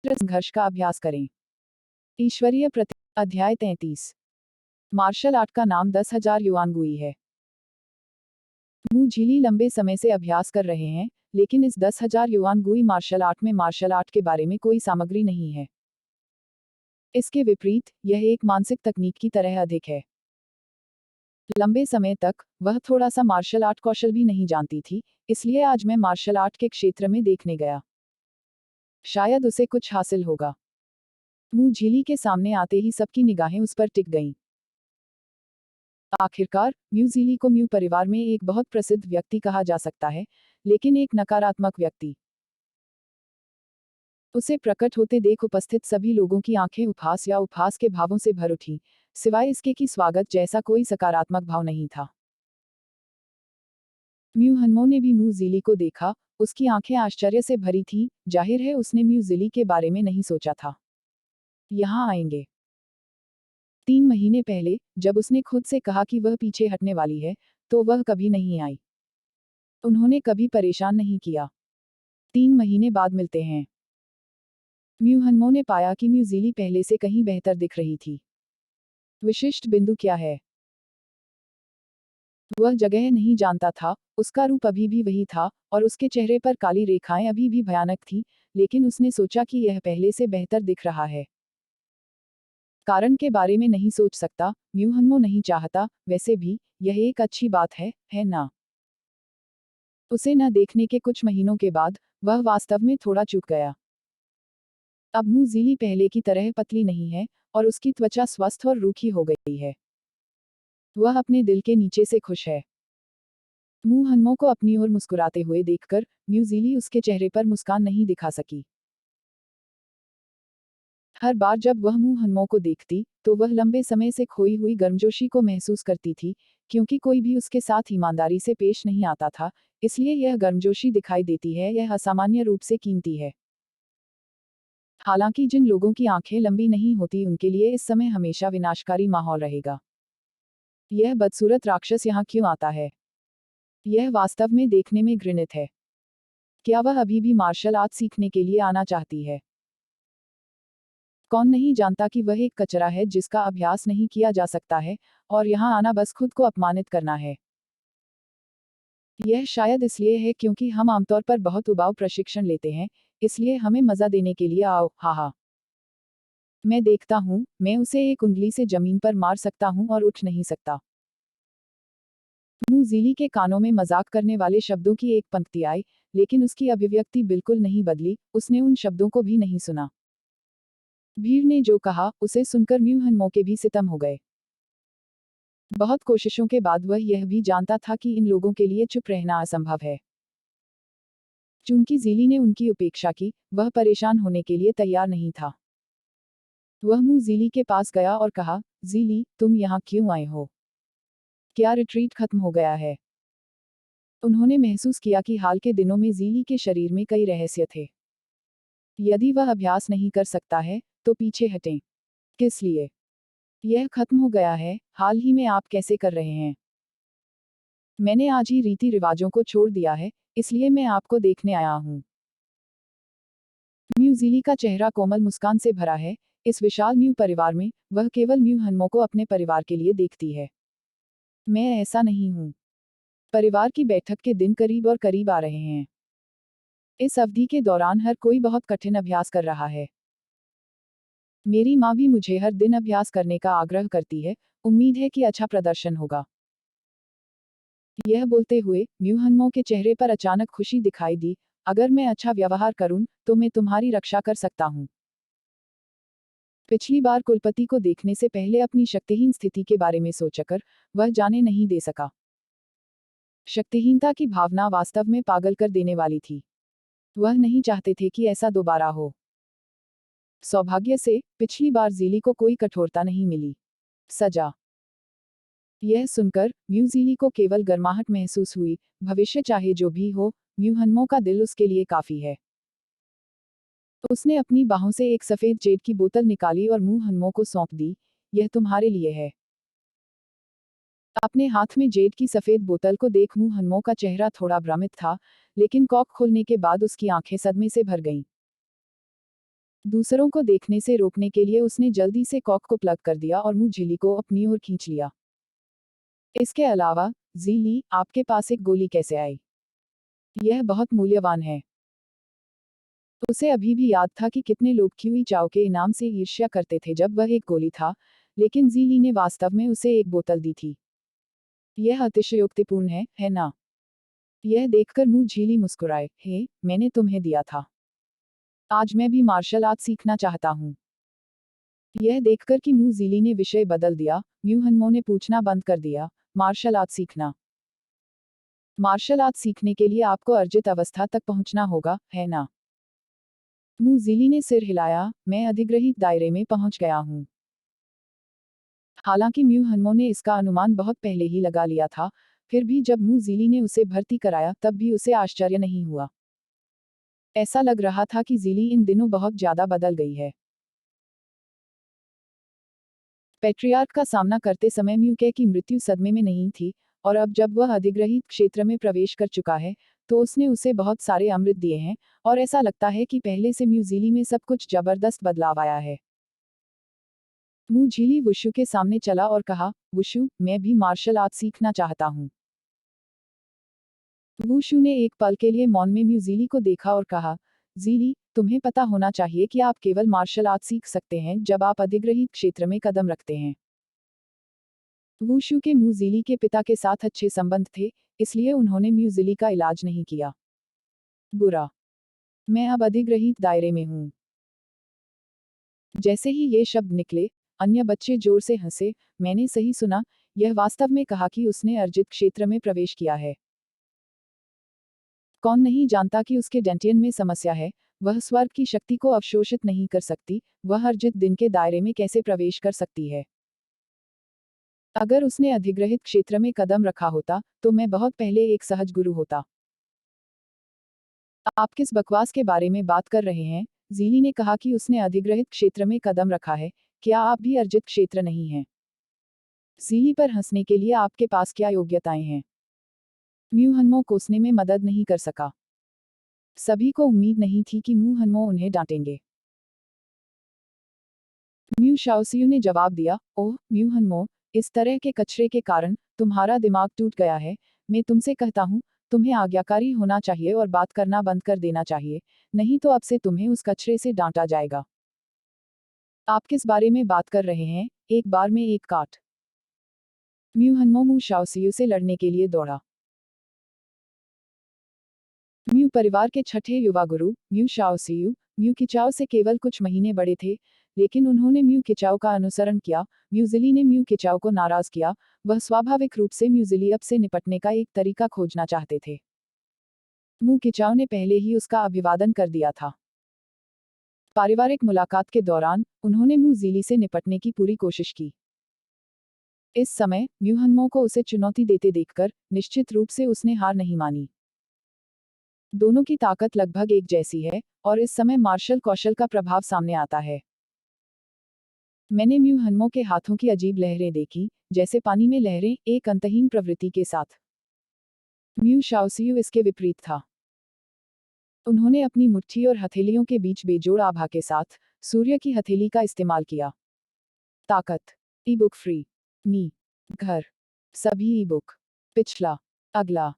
संघर्ष का अभ्यास करें। ईश्वरीय प्रति अध्याय 33। मार्शल आर्ट का नाम 10,000 युआन गुई है। मू झीली लंबे समय से अभ्यास कर रहे हैं, लेकिन इस 10,000 युआन गुई मार्शल आर्ट में मार्शल आर्ट के बारे में कोई सामग्री नहीं है। इसके विपरीत, यह एक मानसिक तकनीक की तरह अधिक है। लंबे समय तक वह थोड़ा सा मार्शल आर्ट कौशल भी नहीं जानती थी, इसलिए आज मैं मार्शल आर्ट के क्षेत्र में देखने गया। शायद उसे कुछ हासिल होगा। मू झीली के सामने आते ही सबकी निगाहें उस पर टिक गईं। आखिरकार, म्यू झीली को म्यू परिवार में एक बहुत प्रसिद्ध व्यक्ति कहा जा सकता है, लेकिन एक नकारात्मक व्यक्ति। उसे प्रकट होते देख उपस्थित सभी लोगों की आंखें उपहास या उपहास के भावों से भर उठीं, सिवाय इसके कि स्वागत जैसा कोई सकारात्मक भाव नहीं था। म्यू हनमो ने भी म्यू झीली को देखा, उसकी आंखें आश्चर्य से भरी थीं, जाहिर है उसने म्यू झीली के बारे में नहीं सोचा था। यहाँ आएंगे। 3 महीने पहले, जब उसने खुद से कहा कि वह पीछे हटने वाली है, तो वह कभी नहीं आई। उन्होंने कभी परेशान नहीं किया। 3 महीने बाद मिलते हैं। म्यू हनमो ने पाया कि म्यू झीली पहले से कहीं बेहतर दिख रही थी। विशिष्ट बिंदु क्या है? वह जगह नहीं जानता था, उसका रूप अभी भी वही था, और उसके चेहरे पर काली रेखाएं अभी भी भयानक थीं, लेकिन उसने सोचा कि यह पहले से बेहतर दिख रहा है। कारण के बारे में नहीं सोच सकता, म्यू हनमो नहीं चाहता, वैसे भी, यह एक अच्छी बात है ना? उसे न देखने के कुछ महीनों के बाद, वह वास्तव में थोड़ा चूक गया। अब म्यू झीली पहले की तरह पतली नहीं है, और उसकी त्वचा स्वस्थ और रूखी हो गई है। वह अपने दिल के नीचे से खुश है। म्यू हनमो को अपनी ओर मुस्कुराते हुए देखकर, म्यू झीली उसके चेहरे पर मुस्कान नहीं दिखा सकी। हर बार जब वह म्यू हनमो को देखती, तो वह लंबे समय से खोई हुई गर्मजोशी को महसूस करती थी, क्योंकि कोई भी उसके साथ ईमानदारी से पेश नहीं आता था, इसलिए यह गर्मजोशी दिखाई देती है, यह असामान्य रूप से कीमती है। हालांकि जिन लोगों की आंखें लंबी नहीं होती उनके लिए इस समय हमेशा विनाशकारी माहौल रहेगा। यह बदसूरत राक्षस यहाँ क्यों आता है? यह वास्तव में देखने में घृणित है। क्या वह अभी भी मार्शल आर्ट सीखने के लिए आना चाहती है? कौन नहीं जानता कि वह एक कचरा है जिसका अभ्यास नहीं किया जा सकता है, और यहाँ आना बस खुद को अपमानित करना है। यह शायद इसलिए है क्योंकि हम आमतौर पर बहुत उबाऊ प्रशिक्षण लेते हैं, इसलिए हमें मजा देने के लिए आओ, हाहा। मैं देखता हूँ, मैं उसे एक उंगली से जमीन पर मार सकता हूँ और उठ नहीं सकता। म्यू झीली के कानों में मजाक करने वाले शब्दों की एक पंक्ति आई, लेकिन उसकी अभिव्यक्ति बिल्कुल नहीं बदली, उसने उन शब्दों को भी नहीं सुना। भीड़ ने जो कहा, उसे सुनकर म्यू हनमो के भी सितम हो गए। बहुत कोशिशों के बाद वह यह भी जानता था कि इन लोगों के लिए चुप रहना असंभव है। चूंकि झीली ने उनकी उपेक्षा की, वह परेशान होने के लिए तैयार नहीं था। वह म्यू झीली के पास गया और कहा, झीली, तुम यहाँ क्यों आए हो? क्या रिट्रीट खत्म हो गया है? उन्होंने महसूस किया कि हाल के दिनों में झीली के शरीर में कई रहस्य थे। यदि वह अभ्यास नहीं कर सकता है, तो पीछे हटें। किस लिए? यह खत्म हो गया है, हाल ही में आप कैसे कर रहे हैं? मैंने आज ही रीति रिवाजों को छोड़ दिया है, इसलिए मैं आपको देखने आया हूँ। म्यू झीली का चेहरा कोमल मुस्कान से भरा है, इस विशाल म्यू परिवार में, वह केवल म्यू हनमो को अपने परिवार के लिए देखती है। मैं ऐसा नहीं हूँ। परिवार की बैठक के दिन करीब और करीब आ रहे हैं। इस अवधि के दौरान हर कोई बहुत कठिन अभ्यास कर रहा है। मेरी माँ भी मुझे हर दिन अभ्यास करने का आग्रह करती है, उम्मीद है कि अच्छा प्रदर्शन होगा। यह बोलते हुए, म्यू हनमो के चेहरे पर अचानक खुशी दिखाई दी, अगर मैं अच्छा व्यवहार करूं, तो मैं तुम्हारी रक्षा कर सकता हूं। पिछली बार कुलपति को देखने से पहले अपनी शक्तिहीन स्थिति के बारे में सोचकर, वह जाने नहीं दे सका। शक्तिहीनता की भावना वास्तव में पागल कर देने वाली थी। वह नहीं चाहते थे कि ऐसा दोबारा हो। सौभाग्य से, पिछली बार झीली को कोई कठोरता नहीं मिली। सजा। यह सुनकर, म्यू झीली को केवल गर्माहट महसूस हुई, भविष्य चाहे जो भी हो, म्यू हनमो का दिल उसके लिए काफी है। उसने अपनी बाहों से एक सफेद जेड की बोतल निकाली और म्यू हनमो को सौंप दी, यह तुम्हारे लिए है। अपने हाथ में जेड की सफेद बोतल को देख म्यू हनमो का चेहरा थोड़ा भ्रमित था, लेकिन कॉक खोलने के बाद उसकी आंखें सदमे से भर गईं। दूसरों को देखने से रोकने के लिए उसने जल्दी से कॉक को प्लग कर दिया और मुंह झिली को अपनी ओर खींच लिया। इसके अलावा, ज़ीली, आपके पास एक गोली कैसे आई? यह बहुत मूल्यवान है। उसे अभी भी याद था कि कितने लोग क्यूई चाओ के इनाम से ईर्ष्या करते थे जब वह एक गोली था, लेकिन ज़ीली ने वास्तव में उसे एक बोतल दी थी। यह अतिशयोक्तिपूर्ण है ना? यह देखकर मुंह झीली मुस्कुराए, हे, मैंने तुम्हें दिया था। आज मैं भी मार्शल आर्ट सीखना चाहता हूँ। यह देखकर कि मुंह ज़ीली ने विषय बदल दिया, म्यूहनमो ने पूछना बंद कर दिया, मार्शल आर्ट सीखना। मार्शल आर्ट सीखने के लिए आपको अर्जित अवस्था तक पहुंचना होगा, है ना? मुंह ज़ीली ने सिर हिलाया, मैं अधिग्रहित दायरे में पहुंच गया हूँ। हालांकि म्यूहनमो ने इसका अनुमान बहुत पहले ही लगा लिया था, फिर भी जब मुंह ज़ीली ने उसे भर्ती कराया तब भी उसे आश्चर्य नहीं हुआ। ऐसा लग रहा था कि ज़ीली इन दिनों बहुत ज्यादा बदल गई है। पैट्रियार्क का सामना करते समय म्यूके की मृत्यु सदमे में नहीं थी, और अब जब वह अधिग्रहित क्षेत्र में प्रवेश कर चुका है, तो उसने उसे बहुत सारे अमृत दिए हैं, और ऐसा लगता है कि पहले से म्यूज़ीली में सब कुछ जबरदस्त बदलाव आया है। मुंह झीली वुशु के सामने चला और कहा, वुशु, मैं भी मार्शल आर्ट सीखना चाहता हूँ। वुशु ने एक पल के लिए मौन में म्यूज़ीली को देखा और कहा, ज़ीली, तुम्हें पता होना चाहिए कि आप केवल मार्शल आर्ट सीख सकते हैं जब आप अधिग्रहित क्षेत्र में कदम रखते हैं। वुशु के म्यूज़ीली के पिता के साथ अच्छे संबंध थे, इसलिए उन्होंने म्यूज़ीली का इलाज नहीं किया। बुरा। मैं अब अधिग्रहित दायरे में हूँ। जैसे ही ये शब्द निकले, अन्य बच्चे जोर से हंसे, मैंने सही सुना, यह वास्तव में कहा कि उसने अर्जित क्षेत्र में प्रवेश किया है। कौन नहीं जानता कि उसके डेंटियन में समस्या है, वह स्वर्ग की शक्ति को अवशोषित नहीं कर सकती, वह अर्जित दिन के दायरे में कैसे प्रवेश कर सकती है। अगर उसने अधिग्रहित क्षेत्र में कदम रखा होता, तो मैं बहुत पहले एक सहज गुरु होता। आप किस बकवास के बारे में बात कर रहे हैं? ज़ीली ने कहा कि उसने अधिग्रहित क्षेत्र में कदम रखा है, क्या आप भी अर्जित क्षेत्र नहीं हैं? ज़ीली पर हंसने के लिए आपके पास क्या योग्यताएं हैं? म्यूहनमो कोसने में मदद नहीं कर सका। सभी को उम्मीद नहीं थी कि म्यूहनमो उन्हें डांटेंगे। म्यू शाओसियू ने जवाब दिया, ओह, म्यूहनमो, इस तरह के कचरे के कारण तुम्हारा दिमाग टूट गया है, मैं तुमसे कहता हूँ, तुम्हें आज्ञाकारी होना चाहिए और बात करना बंद कर देना चाहिए, नहीं तो अब से तुम्हें उस कचरे से डांटा जाएगा। आप किस बारे में बात कर रहे हैं? एक बार में एक काट। म्यूहनमो मू शाओसियू से लड़ने के लिए दौड़ा। म्यू परिवार के छठे युवा गुरु, म्यू शाओसियू, म्यू किचाओ से केवल कुछ महीने बड़े थे, लेकिन उन्होंने म्यू किचाओ का अनुसरण किया, म्यूजिली ने म्यू किचाओ को नाराज किया, वह स्वाभाविक रूप से म्यूजिली अब से निपटने का एक तरीका खोजना चाहते थे। म्यू किचाओ ने पहले ही उसका अभिवादन कर दिया था। पारिवारिक मुलाकात के दौरान, उन्होंने म्यूजिली से निपटने की पूरी कोशिश की। इस समय, म्यूहनमो को उसे चुनौती देते देखकर, निश्चित रूप से उसने हार नहीं मानी। दोनों की ताकत लगभग एक जैसी है, और इस समय मार्शल कौशल का प्रभाव सामने आता है। मैंने म्यूहनमो के हाथों की अजीब लहरें देखी, जैसे पानी में लहरें, एक अंतहीन प्रवृत्ति के साथ। म्यू शाओसियू इसके विपरीत था। उन्होंने अपनी मुट्ठी और हथेलियों के बीच बेजोड़ आभा के साथ सूर्य की हथेली का इस्तेमाल किया। ताकत। Ebook free. मी। घर। सभी ई बुक। पिछला। अगला।